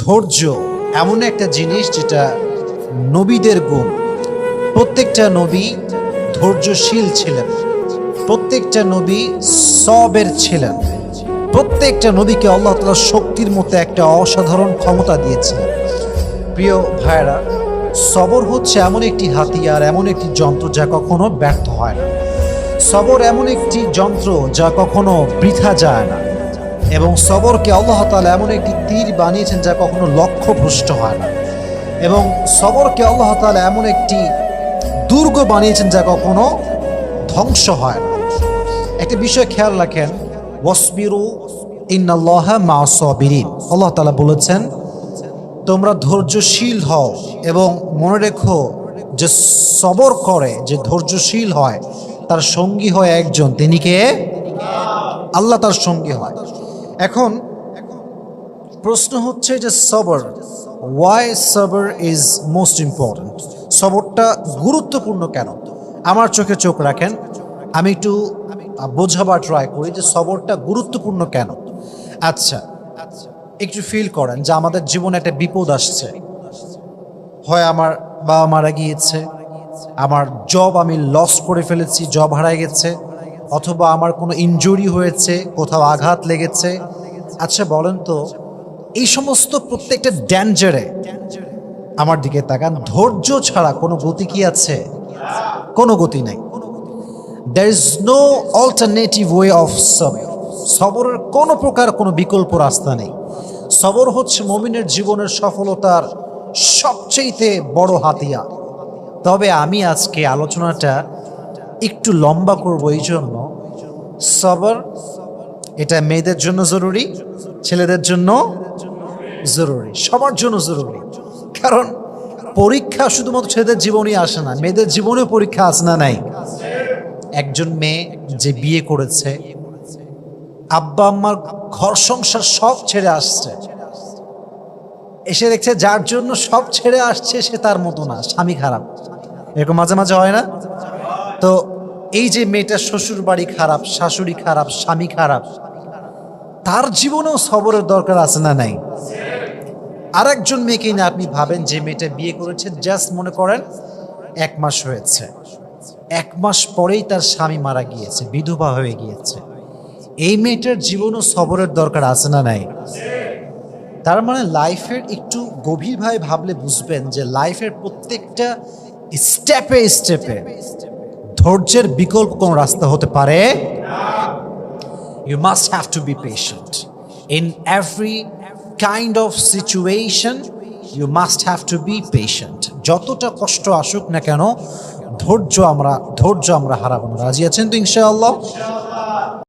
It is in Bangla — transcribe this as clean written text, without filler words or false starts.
ধৈর্য এমন একটা জিনিস যেটা নবীদের গুণ। প্রত্যেকটা নবী ধৈর্যশীল ছিলেন, প্রত্যেকটা নবী সবের ছিলেন, প্রত্যেকটা নবীকে আল্লাহ তাআলা শক্তির মতো একটা অসাধারণ ক্ষমতা দিয়েছিলেন। প্রিয় ভাইরা, সবর হচ্ছে এমন একটি হাতিয়ার, এমন একটি যন্ত্র যা কখনো ব্যর্থ হয় না। সবর এমন একটি যন্ত্র যা কখনো বৃথা যায় না, এবং সবরকে আল্লাহ তাআলা এমন একটি তীর বানিয়েছেন যা কখনো লক্ষ্যভ্রষ্ট হয় না, এবং সবরকে আল্লাহ তাআলা এমন একটি দুর্গ বানিয়েছেন যা কখনো ধ্বংস হয় না। একটা বিষয় খেয়াল রাখেন, ওয়াসবিরু ইন্নাল্লাহা মা'আস সাবিরিন। আল্লাহ তাআলা বলেছেন তোমরা ধৈর্যশীল হও, এবং মনে রেখো যে সবর করে, যে ধৈর্যশীল হয়, তার সঙ্গী হয় একজন, তিনি কে? আল্লাহ তার সঙ্গী হয়। এখন প্রশ্ন হচ্ছে যে সবর, ওয়াই সবর ইজ মোস্ট ইম্পর্ট্যান্ট? সবরটা গুরুত্বপূর্ণ কেন? আমার চোখে চোখ রাখেন, আমি একটু বোঝাবার ট্রাই করি যে সবরটা গুরুত্বপূর্ণ কেন। আচ্ছা, একটু ফিল করেন যে আমাদের জীবনে একটা বিপদ আসছে, হয় আমার বাবা মারা গিয়েছে, আমার জব আমি লস করে ফেলেছি, জব হারায় গেছে, অথবা আমার কোনো ইনজুরি হয়েছে, কোথাও আঘাত লেগেছে। আচ্ছা বলেন তো, এই সমস্ত প্রত্যেকটা ড্যাঞ্জারে আমার দিকে তাকান, ধৈর্য ছাড়া কোনো গতি কি আছে? কোনো গতি নাই। There is no alternative way of সবর। সবরের কোনো প্রকার কোনো বিকল্প রাস্তা নেই। সবর হচ্ছে মুমিনের জীবনের সফলতার সবচেয়ে বড় হাতিয়ার। তবে আমি আজকে আলোচনাটা একটু লম্বা করব, এই জন্য সবর এটা মেয়েদের জন্য জরুরি, ছেলেদের জন্য জরুরি, সবার জন্য জরুরি। কারণ পরীক্ষা শুধুমাত্র ছেলেদের জীবনেই আসে না, মেয়েদের জীবনেও পরীক্ষা আসে না? নাই। একজন মেয়ে যে বিয়ে করেছে, আব্বা আম্মার ঘর সংসার সব ছেড়ে আসছে, এসে দেখছে যার জন্য সব ছেড়ে আসছে সে তার মতো না, স্বামী খারাপ। এরকম মাঝে মাঝে হয় না? তো এই যে মেয়েটার শ্বশুর বাড়ি খারাপ, শাশুড়ি খারাপ, স্বামী খারাপ, তার জীবনেও সবরের দরকার আছে না? নাই। আর একজন মেয়েকে না আপনি ভাবেন, যে মেয়েটা বিয়ে করেছে, জাস্ট মনে করেন 1 মাস হয়েছে, 1 মাস পরেই তার স্বামী মারা গিয়েছে, বিধবা হয়ে গিয়েছে। এই মেয়েটার জীবনও সবরের দরকার আছে না? নাই। তার মানে লাইফের একটু গভীরভাবে ভাবলে বুঝবেন যে লাইফের প্রত্যেকটা স্টেপে স্টেপে ধৈর্যের বিকল্প কোন রাস্তা হতে পারে। You must have to be patient in every kind of situation. You must have to be patient. যতটা কষ্ট আসুক না কেন, ধৈর্য আমরা হারাবো না। রাজি আছেন তো ইনশাআল্লাহ?